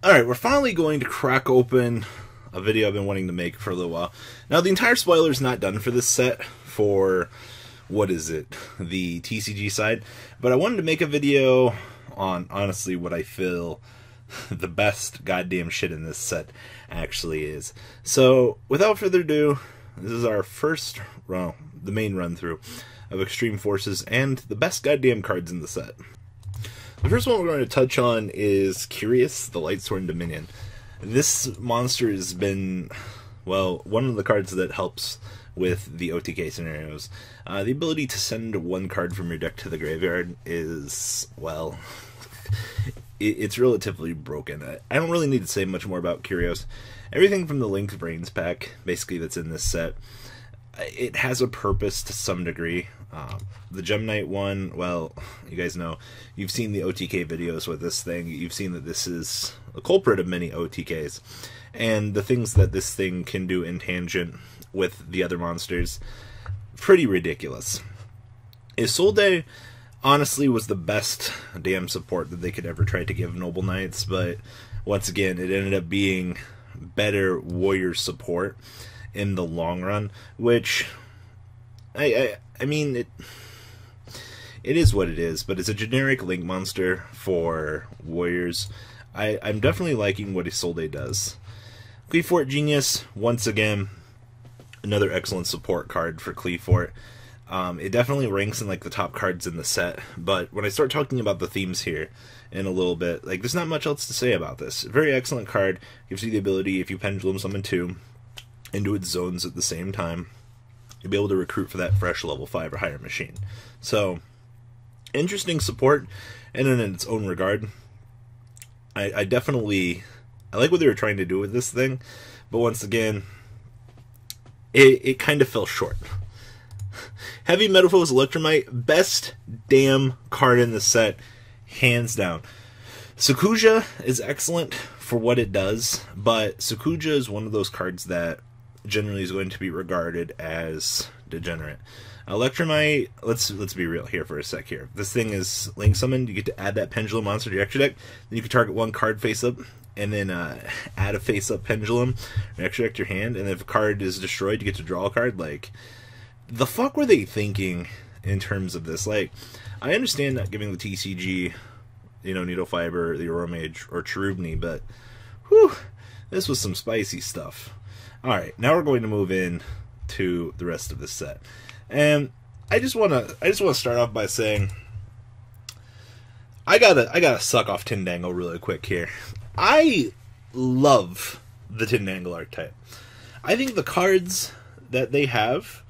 Alright, we're finally going to crack open a video I've been wanting to make for a little while. Now, the entire spoiler is not done for this set for, what is it, the TCG side, but I wanted to make a video on, honestly, what I feel the best goddamn shit in this set actually is. So, without further ado, this is our first, well, the main run-through of Extreme Forces and the best goddamn cards in the set. The first one we're going to touch on is Curious, the Lightsworn Dominion. This monster has been, well, one of the cards that helps with the OTK scenarios. The ability to send one card from your deck to the graveyard is, well, it's relatively broken. I don't really need to say much more about Curious. Everything from the Link's Brains pack, basically, that's in this set, it has a purpose to some degree. The Gem Knight one, well, you guys know, you've seen the OTK videos with this thing. You've seen that this is a culprit of many OTKs. And the things that this thing can do in tangent with the other monsters, pretty ridiculous. Isolde, honestly, was the best damn support that they could ever try to give Noble Knights, but once again, it ended up being better warrior support in the long run, which, I mean, it is what it is, but it's a generic Link monster for warriors. I'm definitely liking what Isolde does. Cleefort Genius, once again, another excellent support card for Cleefort. It definitely ranks in like the top cards in the set, but when I start talking about the themes here in a little bit, like, there's not much else to say about this. Very excellent card. Gives you the ability, if you pendulum summon 2 into its zones at the same time, you'll be able to recruit for that fresh level 5 or higher machine. So, interesting support, and in its own regard. I definitely, I like what they were trying to do with this thing, but once again, it kind of fell short. Heavy Metalfoes Electromite, best damn card in the set, hands down. Sakuya is excellent for what it does, but Sakuya is one of those cards that generally is going to be regarded as degenerate. Electromite, let's be real here for a sec here. This thing is Link summoned, you get to add that Pendulum monster to your extra deck, then you can target one card face up, and then add a face up Pendulum, and extra deck to your hand, and if a card is destroyed, you get to draw a card. Like, the fuck were they thinking in terms of this? Like, I understand not giving the TCG, you know, Needle Fiber, the Aurora Mage, or Cherubini, but, whew, this was some spicy stuff. Alright, now we're going to move in to the rest of this set. And I just wanna start off by saying I gotta suck off Tindangle really quick here. I love the Tindangle archetype. I think the cards that they have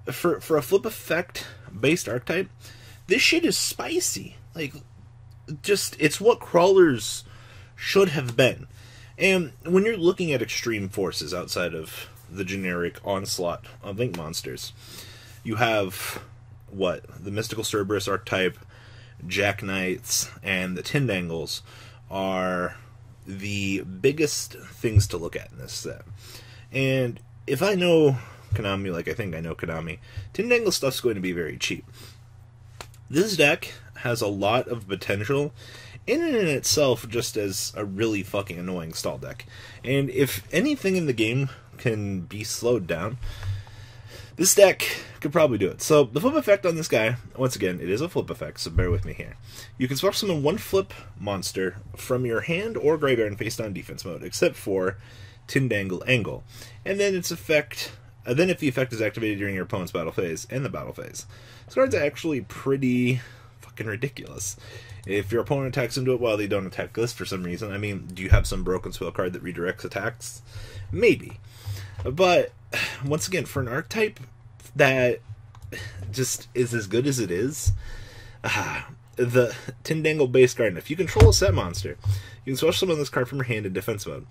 for a flip effect based archetype, this shit is spicy. Like, just, it's what crawlers should have been. And when you're looking at Extreme Forces outside of the generic onslaught of Link monsters, you have, what, the Mystical Cerberus archetype, Jack Knights, and the Tindangles are the biggest things to look at in this set. And if I know Konami like I think I know Konami, Tindangle stuff's going to be very cheap. This deck has a lot of potential in and in itself just as a really fucking annoying stall deck. And if anything in the game can be slowed down, this deck could probably do it. So, the flip effect on this guy, once again, it is a flip effect, so bear with me here. You can special summon one flip monster from your hand or graveyard in face-down defense mode, except for Tindangle Angle. And then its effect, then if the effect is activated during your opponent's battle phase and the battle phase. This card's actually pretty fucking ridiculous. If your opponent attacks into it while they don't attack this for some reason, I mean, do you have some broken spell card that redirects attacks? Maybe. But, once again, for an archetype that just is as good as it is, the Tindangle base card, if you control a set monster, you can special summon this card from your hand in defense mode.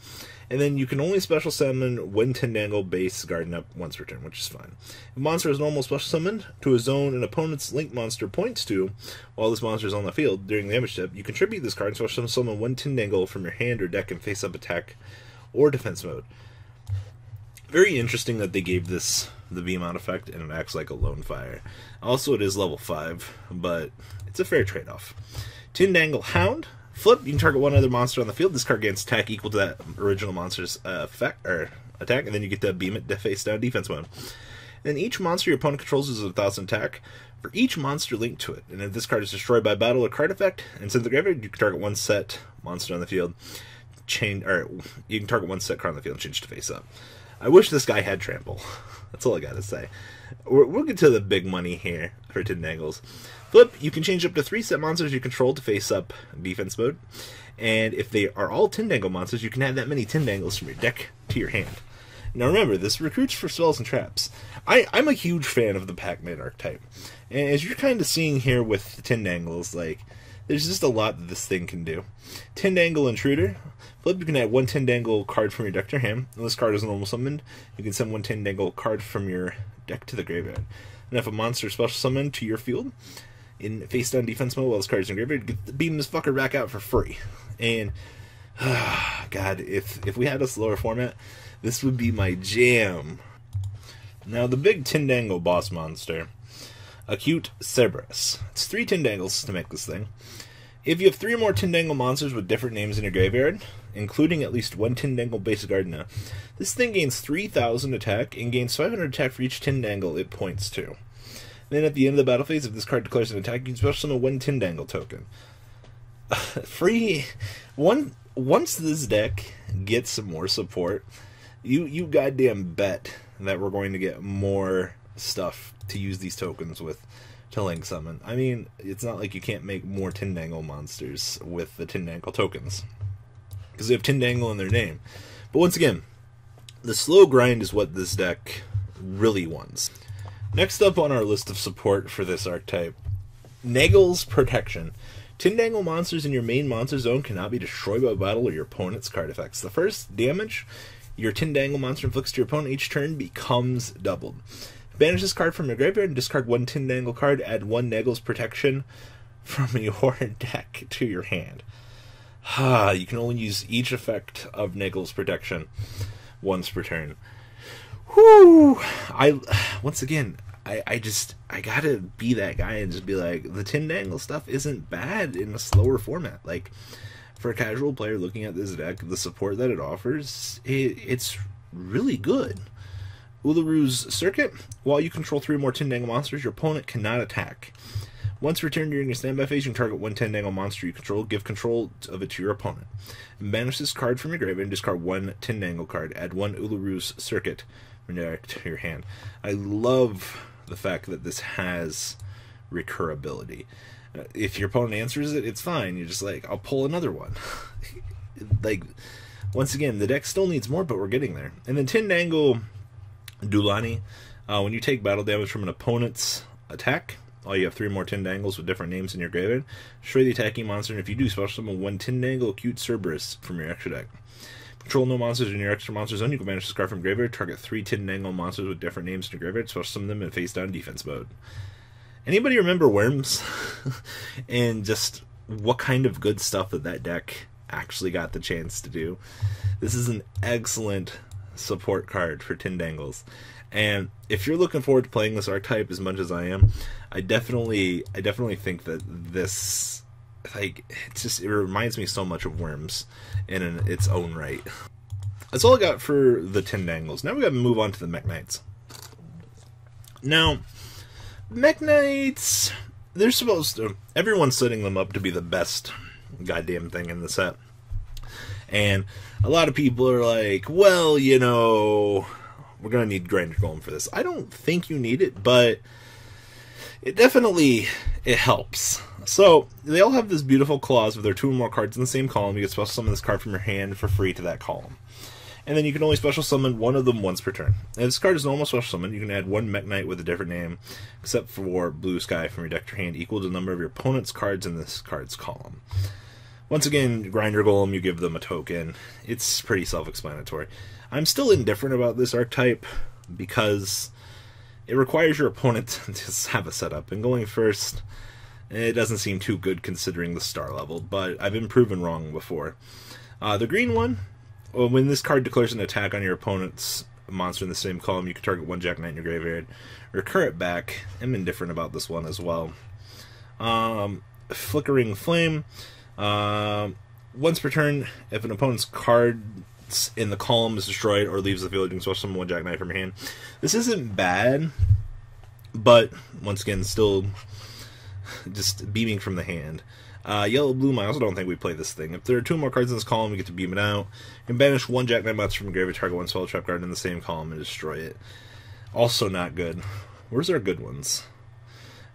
And then you can only special summon when Tindangle base garden up once per turn, which is fine. If a monster is normal special summoned to a zone an opponent's Link monster points to while this monster is on the field during the damage step, you contribute this card and special summon one Tindangle from your hand or deck in face up attack or defense mode. Very interesting that they gave this the beam out effect and it acts like a lone fire. Also, it is level 5, but it's a fair trade-off. Tindangle Hound, Flip, you can target one other monster on the field. This card gains attack equal to that original monster's effect or attack, and then you get to beam it to face down defense mode. Then each monster your opponent controls is 1,000 attack for each monster linked to it. And if this card is destroyed by battle or card effect and sent to the graveyard, you can target one set monster on the field. You can target one set card on the field and change to face up. I wish this guy had trample. That's all I gotta say. We'll get to the big money here for Tindangles. Flip, you can change up to 3 set monsters you control to face up defense mode. And if they are all Tindangle monsters, you can add that many Tindangles from your deck to your hand. Now remember, this recruits for spells and traps. I'm a huge fan of the Pac-Man archetype. And as you're kind of seeing here with the Tindangles, like, there's just a lot that this thing can do. Tindangle Intruder. Flip, you can add 1 Tindangle card from your deck to your hand. When this card is normal summoned, you can send 1 Tindangle card from your deck to the graveyard. And if a monster is special summoned to your field, in face down defense mode while this card is in the graveyard, you beam this fucker back out for free. And, God, if we had a slower format, this would be my jam. Now, the big Tindangle boss monster, Acute Cerberus. It's 3 Tindangles to make this thing. If you have 3 or more Tindangle monsters with different names in your graveyard, including at least 1 Tindangle basic Ardna, this thing gains 3,000 attack and gains 500 attack for each Tindangle it points to. Then at the end of the battle phase, if this card declares an attack, you can special summon 1 Tindangle token. Once this deck gets some more support, you goddamn bet that we're going to get more stuff to use these tokens with to link summon. I mean, it's not like you can't make more Tindangle monsters with the Tindangle tokens, because they have Tindangle in their name. But once again, the slow grind is what this deck really wants. Next up on our list of support for this archetype, Nagel's Protection. Tindangle monsters in your main monster zone cannot be destroyed by battle or your opponent's card effects. The first damage your Tindangle monster inflicts to your opponent each turn becomes doubled. Banish this card from your graveyard and discard 1 Tindangle card. Add 1 Nagel's Protection from your deck to your hand. You can only use each effect of Nagel's Protection once per turn. Whew! Once again, I gotta be that guy and just be like, the Tindangle stuff isn't bad in a slower format. Like, for a casual player looking at this deck, the support that it offers, it's really good. Ularu's Circuit. While you control 3 more Tindangle monsters, your opponent cannot attack. Once returned during your standby phase, you can target 1 Tindangle monster you control, give control of it to your opponent. Banish this card from your graveyard and discard 1 Tindangle card. Add 1 Ularu's Circuit from your deck to your hand. I love the fact that this has recurability. If your opponent answers it, it's fine. You're just like, I'll pull another one. Like, once again, the deck still needs more, but we're getting there. And then Tindangle Dulani. When you take battle damage from an opponent's attack, you have 3 more Tindangles with different names in your graveyard. Destroy the attacking monster, and if you do, special summon 1 Tindangle Acute Cerberus from your extra deck. Control no monsters in your extra monster zone. You can banish this card from graveyard. Target 3 Tindangle monsters with different names in your graveyard. Special summon them in face down defense mode. Anybody remember Worms? And just what kind of good stuff that deck actually got the chance to do? This is an excellent support card for Tindangles. And if you're looking forward to playing this archetype as much as I am, I definitely think that this, like, it reminds me so much of Worms in its own right. That's all I got for the Tindangles. Now we gotta move on to the Mech Knights. Now, Mech Knights, they're supposed to, everyone's setting them up to be the best goddamn thing in the set. And a lot of people are like, well, you know, we're going to need Grinder Golem for this. I don't think you need it, but it helps. So, they all have this beautiful clause with their 2 or more cards in the same column. You get special summon this card from your hand for free to that column. And then you can only special summon one of them once per turn. And if this card is normal special summon, you can add 1 Mech Knight with a different name, except for Blue Sky from your deck to your hand, equal to the number of your opponent's cards in this card's column. Once again, Grinder Golem, you give them a token. It's pretty self-explanatory. I'm still indifferent about this archetype because it requires your opponent to have a setup. And going first, it doesn't seem too good considering the star level, but I've been proven wrong before. The green one, when this card declares an attack on your opponent's monster in the same column, you can target 1 Jack Knight in your graveyard. Recur it back. I'm indifferent about this one as well. Flickering Flame. Once per turn, if an opponent's card in the column is destroyed or leaves the field, you can special summon one Jackknight from your hand. This isn't bad, but once again, still just beaming from the hand. Yellow, blue, I also don't think we play this thing. If there are 2 more cards in this column, we get to beam it out. You can banish one Jackknight monster from a graveyard, target one spell trap card in the same column and destroy it. Also not good. Where's our good ones?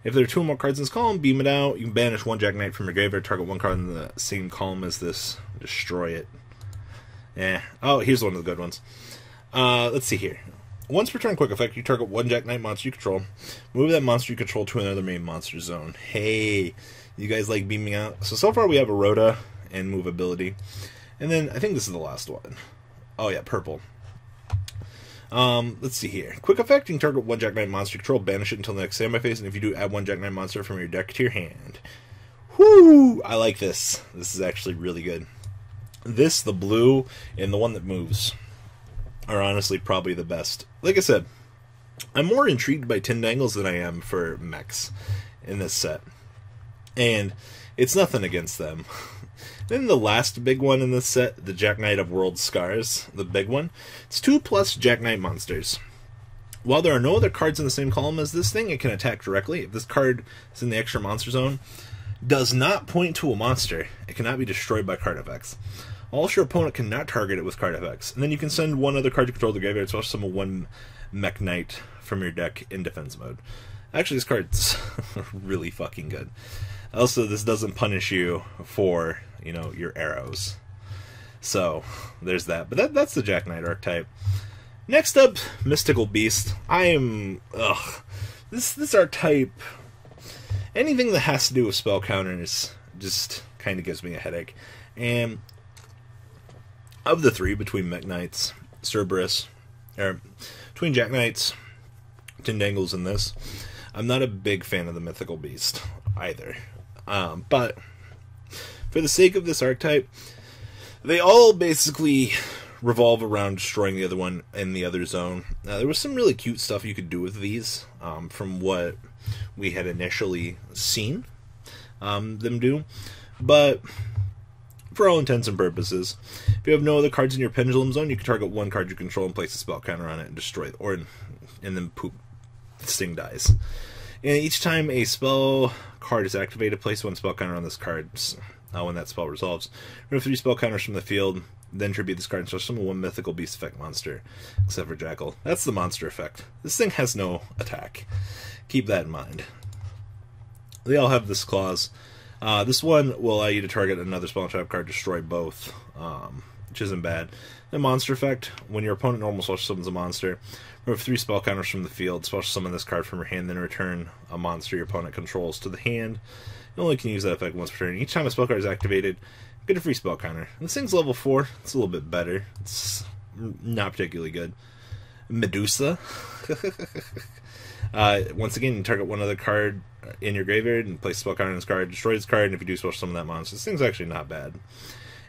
If there are 2 more cards in this column, beam it out. You can banish one Jackknight from your graveyard, target one card in the same column as this, destroy it. Oh, here's one of the good ones. Let's see here. Once per turn, quick effect, you target one Jackknight monster you control. Move that monster you control to another main monster zone. Hey, you guys like beaming out? So far we have Eroda and movability. And then, I think this is the last one. Oh yeah, purple. Let's see here. Quick effect, you can target one Jackknight monster you control, banish it until the next standby phase, and if you do, add one Jackknight monster from your deck to your hand. Whoo! I like this. This is actually really good. This, the blue, and the one that moves are honestly probably the best. Like I said, I'm more intrigued by Tindangles than I am for mechs in this set. And it's nothing against them. Then the last big one in this set, the Jackknight of World Scars, the big one. It's 2+ Jackknight monsters. While there are no other cards in the same column as this thing, it can attack directly. If this card is in the extra monster zone, does not point to a monster, it cannot be destroyed by card effects. Also, your opponent cannot target it with card effects. And then you can send one other card you control to the graveyard, so summon one Mech Knight from your deck in defense mode. Actually, this card's really fucking good. Also, this doesn't punish you for, you know, your arrows. So, there's that. But that's the Jackknight archetype. Next up, Mystical Beast. This archetype, anything that has to do with spell counters just kind of gives me a headache. And of the 3, between Mech Knights, Cerberus, or between Jack Knights, Tindangles, and this, I'm not a big fan of the Mythical Beast either. But for the sake of this archetype, they all basically revolve around destroying the other one in the other zone. There was some really cute stuff you could do with these, from what we had initially seen them do, but for all intents and purposes, if you have no other cards in your pendulum zone, you can target one card you control and place a spell counter on it and destroy it, and then poop, this thing dies. And each time a spell card is activated, place one spell counter on this card when that spell resolves. Remove 3 spell counters from the field, then tribute this card and so summon one Mythical Beast effect monster, except for Jackal. That's the monster effect. This thing has no attack. Keep that in mind. They all have this clause. This one will allow you to target another spell trap card, destroy both, which isn't bad. The monster effect, when your opponent normal special summons a monster, remove 3 spell counters from the field, special summon this card from your hand, then return a monster your opponent controls to the hand. You only can use that effect once per turn. Each time a spell card is activated, get a free spell counter. This thing's level 4, it's a little bit better. It's not particularly good. Medusa. Once again, you target one other card in your graveyard and place a spell counter on this card, destroy this card, and if you do, special summon that monster. This thing's actually not bad.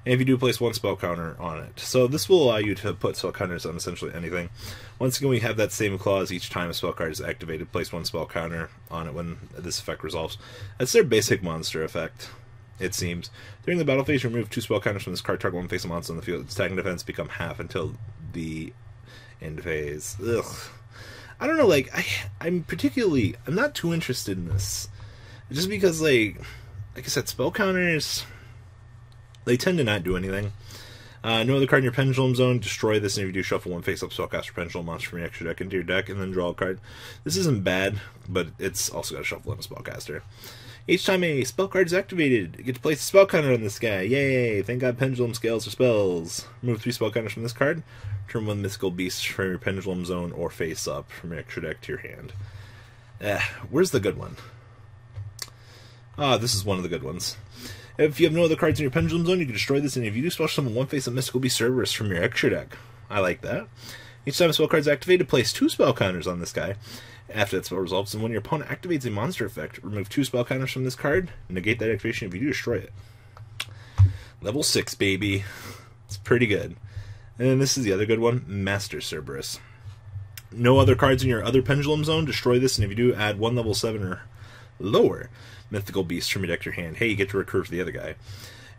And if you do, place one spell counter on it. So this will allow you to put spell counters on essentially anything. Once again, we have that same clause. Each time a spell card is activated, place one spell counter on it when this effect resolves. That's their basic monster effect, it seems. During the battle phase, remove 2 spell counters from this card, target one face a monster on the field. Its attack and defense become half until the end phase. Ugh. I don't know, like, I'm not too interested in this. Just because, like I said, spell counters, they tend to not do anything. No other card in your pendulum zone, destroy this, and if you do, shuffle one face-up spellcaster pendulum monster from your extra deck into your deck, and then draw a card. This isn't bad, but it's also got to shuffle in a spellcaster. Each time a spell card is activated, you get to place a spell counter on this guy. Yay! Thank God pendulum scales for spells. Remove 3 spell counters from this card. Turn one Mythical Beast from your pendulum zone or face up from your extra deck to your hand. Where's the good one? This is one of the good ones. If you have no other cards in your pendulum zone, you can destroy this, and if you do, special summon one face of Mystical Beast Cerberus from your extra deck. I like that. Each time a spell card is activated, place 2 spell counters on this guy. After that spell resolves, and when your opponent activates a monster effect, remove 2 spell counters from this card, negate that activation if you do, destroy it. Level 6, baby. It's pretty good. And this is the other good one, Master Cerberus. No other cards in your other pendulum zone, destroy this, and if you do, add 1 level 7 or lower Mythical Beast from your deck to your hand. Hey, you get to recruit the other guy.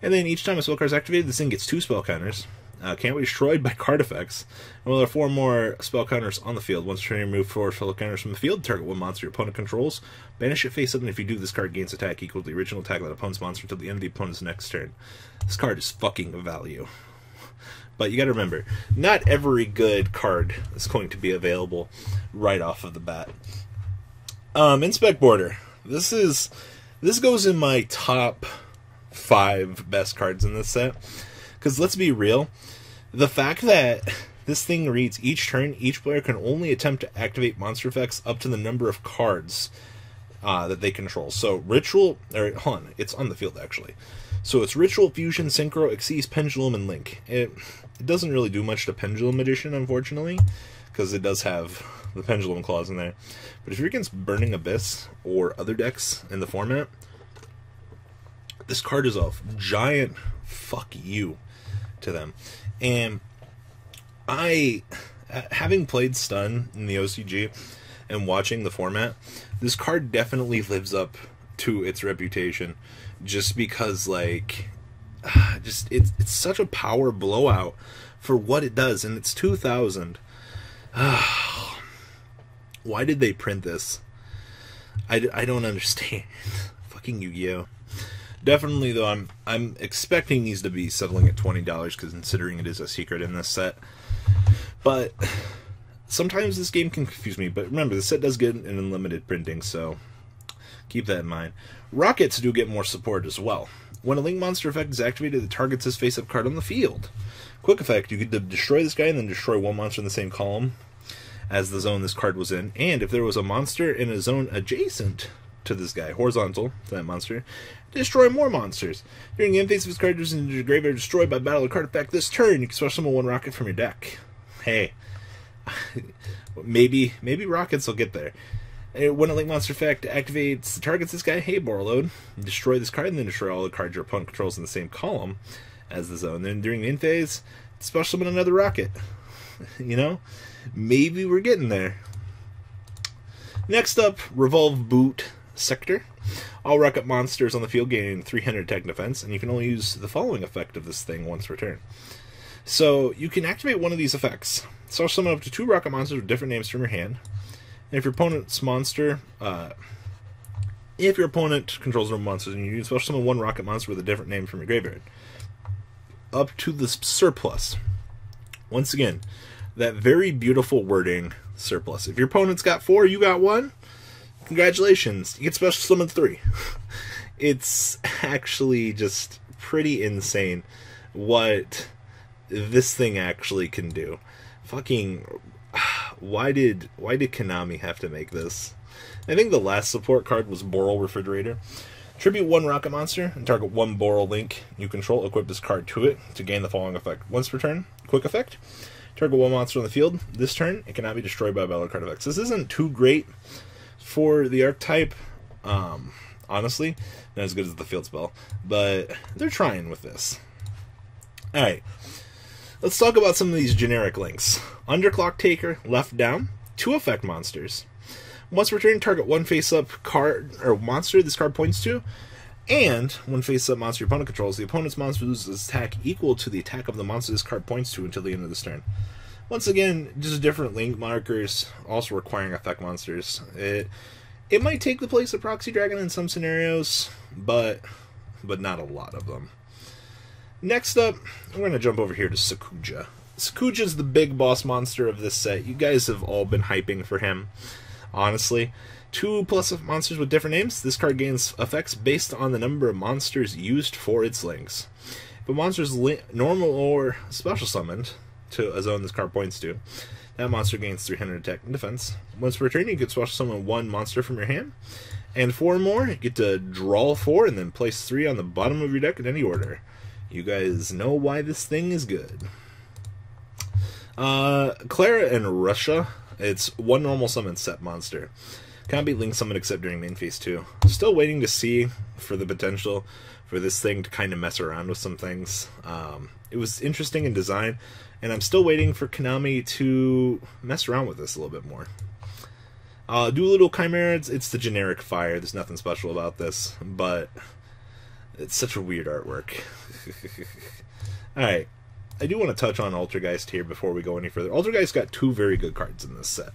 And then each time a spell card is activated, this thing gets 2 spell counters. Can't be destroyed by card effects. And there are 4 more spell counters on the field. Once turn, remove 4 spell counters from the field. Target 1 monster your opponent controls. Banish it face up, and if you do, this card gains attack equal to the original attack of that opponent's monster until the end of the opponent's next turn. This card is fucking value. But you gotta remember, not every good card is going to be available right off of the bat. Inspect Border. This goes in my top 5 best cards in this set. Because let's be real, the fact that this thing reads each turn, each player can only attempt to activate monster effects up to the number of cards that they control. So Ritual, or hold on, it's on the field actually. So it's Ritual, Fusion, Synchro, Xyz, Pendulum, and Link. It doesn't really do much to Pendulum Edition, unfortunately, because it does have the Pendulum clause in there. But if you're against Burning Abyss or other decks in the format, this card is a giant fuck you to them. And having played Stun in the OCG and watching the format, this card definitely lives up to its reputation, just because, like, it's such a power blowout for what it does, and it's 2,000. Why did they print this? I don't understand. Fucking Yu-Gi-Oh! Definitely, though, I'm expecting these to be settling at $20, because considering it is a secret in this set. But sometimes this game can confuse me. But remember, the set does get an unlimited printing, so keep that in mind. Rockets do get more support as well. When a Link monster effect is activated, it targets this face-up card on the field. Quick effect, you get to destroy this guy and then destroy 1 monster in the same column as the zone this card was in. And if there was a monster in a zone adjacent to this guy, horizontal to that monster, destroy more monsters. During the end phase of this card is in your graveyard destroyed by battle or card effect this turn, you can special summon 1 rocket from your deck. Hey, maybe rockets will get there. When a Link monster effect activates, targets this guy, hey, Borreload, destroy this card and then destroy all the cards your opponent controls in the same column as the zone. Then during the end phase, special summon another rocket. You know, maybe we're getting there. Next up, Revolve Boot Sector. All rocket monsters on the field gain 300 attack and defense, and you can only use the following effect of this thing once per turn. So you can activate one of these effects. So summon up to 2 rocket monsters with different names from your hand. And if your opponent's monster, if your opponent controls no monsters, and you can special summon 1 rocket monster with a different name from your graveyard, up to the surplus. Once again, that very beautiful wording, surplus. If your opponent's got 4, you got 1. Congratulations, you get special summon 3. It's actually just pretty insane what this thing actually can do. Fucking, why did Konami have to make this? I think the last support card was Boral Refrigerator. Tribute 1 rocket monster and target 1 Boral Link you control. Equip this card to it to gain the following effect. Once per turn, quick effect. Target 1 monster on the field. This turn, it cannot be destroyed by a battle card effect. So this isn't too great for the archetype, honestly. Not as good as the field spell, but they're trying with this. Alright, let's talk about some of these generic links. Underclock Taker, left down, 2 effect monsters. Once per turn, target 1 face-up card or monster this card points to, and 1 face-up monster your opponent controls. The opponent's monster loses attack equal to the attack of the monster this card points to until the end of this turn. Once again, just different link markers, also requiring effect monsters. It might take the place of Proxy Dragon in some scenarios, but not a lot of them. Next up, we're going to jump over here to Sakuya. Sakuya's the big boss monster of this set. You guys have all been hyping for him, honestly. 2 plus monsters with different names. This card gains effects based on the number of monsters used for its links. If a monster is normal or special summoned to a zone this card points to, that monster gains 300 attack and defense. Once per turn, you can special summon 1 monster from your hand. And 4 more, you get to draw 4 and then place 3 on the bottom of your deck in any order. You guys know why this thing is good. Clara and Russia. It's 1 normal summon set monster. Can't be link summoned except during main phase 2. Still waiting to see for the potential for this thing to kind of mess around with some things. It was interesting in design, and I'm still waiting for Konami to mess around with this a little bit more. Do a little Chimera. It's the generic fire. There's nothing special about this, but It's such a weird artwork. Alright, I do want to touch on Altergeist here before we go any further. Altergeist got two very good cards in this set.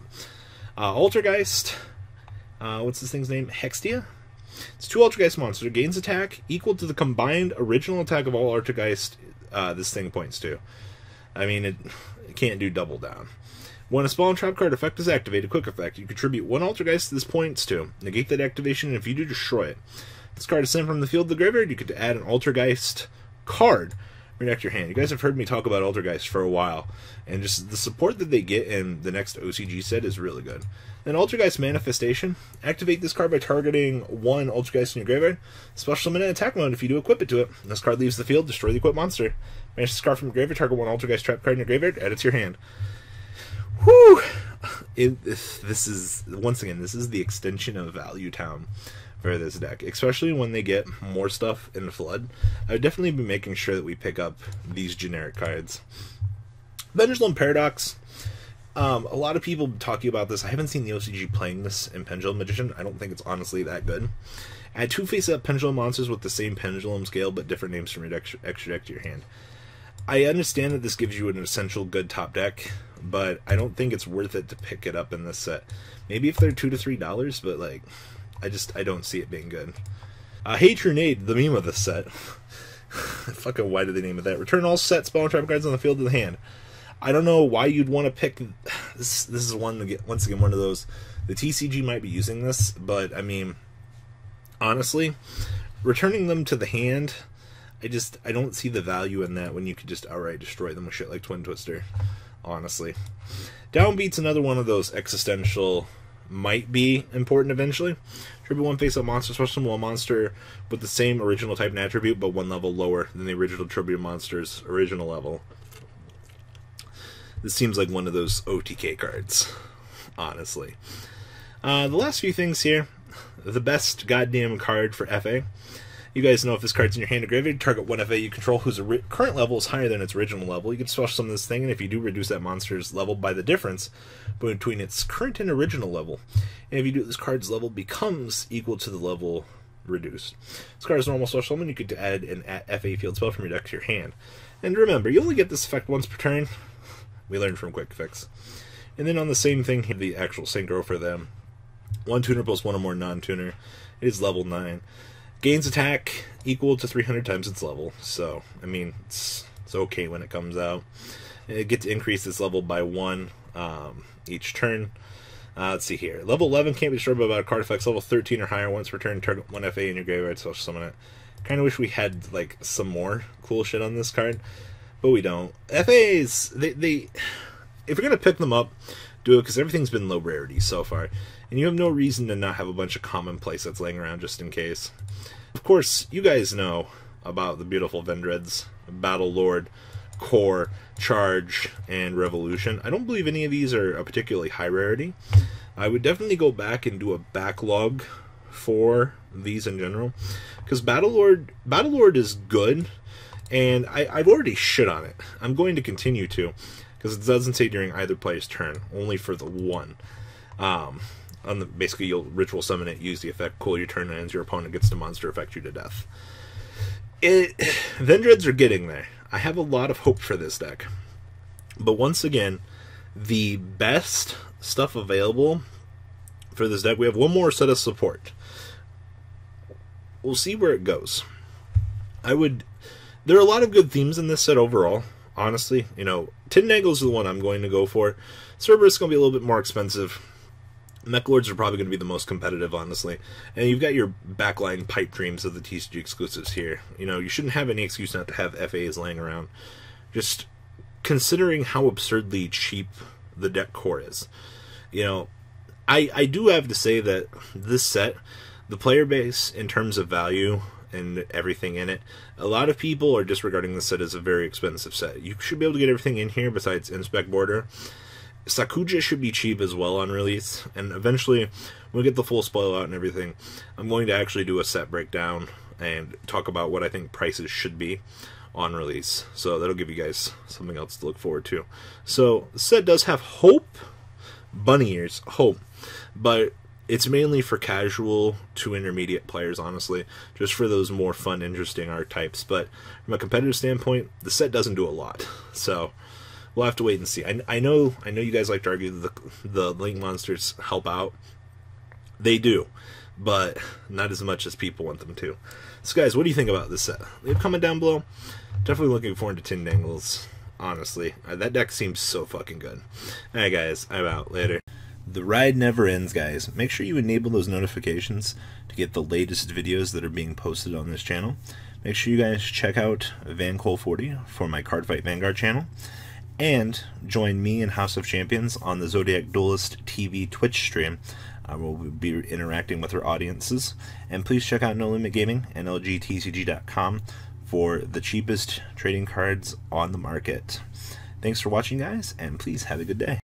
Altergeist, what's this thing's name? Hextia? It's 2 Altergeist monster, gains attack equal to the combined original attack of all Altergeist this thing points to. I mean, it can't do double down. When a spell and trap card effect is activated, quick effect, you contribute 1 Altergeist this points to. Negate that activation, and if you do, destroy it. This card is sent from the field to the graveyard. You could add an Altergeist card. Redact your hand. You guys have heard me talk about Altergeist for a while, and just the support that they get in the next OCG set is really good. Then Altergeist Manifestation. Activate this card by targeting 1 Altergeist in your graveyard. Special summon in attack mode if you do equip it to it. When this card leaves the field, destroy the equipped monster. Banish this card from your graveyard, target 1 Altergeist trap card in your graveyard, add it to your hand. Whew! This is, once again, this is the extension of Value Town for this deck, especially when they get more stuff in Flood. I would definitely be making sure that we pick up these generic cards. Pendulum Paradox. A lot of people talking about this. I haven't seen the OCG playing this in Pendulum Magician. I don't think it's honestly that good. Add 2 face-up Pendulum monsters with the same Pendulum scale, but different names from your extra deck to your hand. I understand that this gives you an essential good top deck, but I don't think it's worth it to pick it up in this set. Maybe if they're $2 to $3, but like, I don't see it being good. Hatronade, the meme of this set. Fucking why did they name it that? Return all set spell and trap cards on the field to the hand. I don't know why you'd want to pick this. This is one to get, once again, one of those. The TCG might be using this, but I mean, honestly, returning them to the hand, I don't see the value in that when you could just outright destroy them with shit like Twin Twister, honestly. Downbeat's another one of those existential, might be important eventually. Tribute 1 face-up monster, special summon 1 monster with the same original type and attribute, but 1 level lower than the original tribute monster's original level. This seems like one of those OTK cards, honestly. The last few things here. The best goddamn card for FA. You guys know if this card's in your hand or graveyard, target 1 FA you control whose current level is higher than its original level. You can special summon this thing, and if you do, reduce that monster's level by the difference between its current and original level. And if you do, this card's level becomes equal to the level reduced. This card is normal special summon. You could add an FA field spell from your deck to your hand. And remember, you only get this effect once per turn. We learned from Quick Fix. And then on the same thing, the actual synchro for them. 1 tuner plus 1 or more non-tuner. It is level 9. Gains attack equal to 300 times its level. So, I mean, it's okay when it comes out. It gets to increase its level by 1 each turn. Let's see here. Level 11 can't be destroyed by a card effects. Level 13 or higher once per turn. Target 1 FA in your graveyard, so I'll summon it. Kind of wish we had, like, some more cool shit on this card. But we don't. FAs, if you're going to pick them up, do it because everything's been low rarity so far. And you have no reason to not have a bunch of common playsets laying around just in case. Of course, you guys know about the beautiful Vendreads, Battle Lord, Core, Charge, and Revolution. I don't believe any of these are a particularly high rarity. I would definitely go back and do a backlog for these in general. Because Battle Lord is good. And I've already shit on it. I'm going to continue to, because it doesn't say during either player's turn, only for the one. Basically, you'll ritual summon it, use the effect, cool your turn, ends, your opponent gets to monster effect you to death. Vendreads are getting there. I have a lot of hope for this deck. But once again, the best stuff available for this deck, we have one more set of support. We'll see where it goes. There are a lot of good themes in this set overall, honestly. You know, Tin Nagels is the one I'm going to go for. Cerberus is going to be a little bit more expensive. Mech Lords are probably going to be the most competitive, honestly. And you've got your backline pipe dreams of the TCG exclusives here. You know, you shouldn't have any excuse not to have FAs laying around. Just considering how absurdly cheap the deck core is. You know, I do have to say that this set, the player base in terms of value and everything in it, a lot of people are disregarding this set as a very expensive set. You should be able to get everything in here besides Inspect Border. Sakuya should be cheap as well on release, and eventually when we get the full spoil out and everything, I'm going to actually do a set breakdown and talk about what I think prices should be on release. So that'll give you guys something else to look forward to. So the set does have hope, bunny ears, hope, but It's mainly for casual to intermediate players, honestly, just for those more fun, interesting archetypes. But from a competitive standpoint, the set doesn't do a lot, so we'll have to wait and see. I know you guys like to argue that the Link monsters help out. They do, but not as much as people want them to. So guys, what do you think about this set? Leave a comment down below. Definitely looking forward to Tin Dangles, honestly. That deck seems so fucking good. Alright guys, I'm out. Later. The ride never ends, guys. Make sure you enable those notifications to get the latest videos that are being posted on this channel. Make sure you guys check out VanCole40 for my Cardfight Vanguard channel. And join me and House of Champions on the Zodiac Duelist TV Twitch stream. We'll be interacting with our audiences. And please check out No Limit Gaming and LGTCG.com for the cheapest trading cards on the market. Thanks for watching, guys, and please have a good day.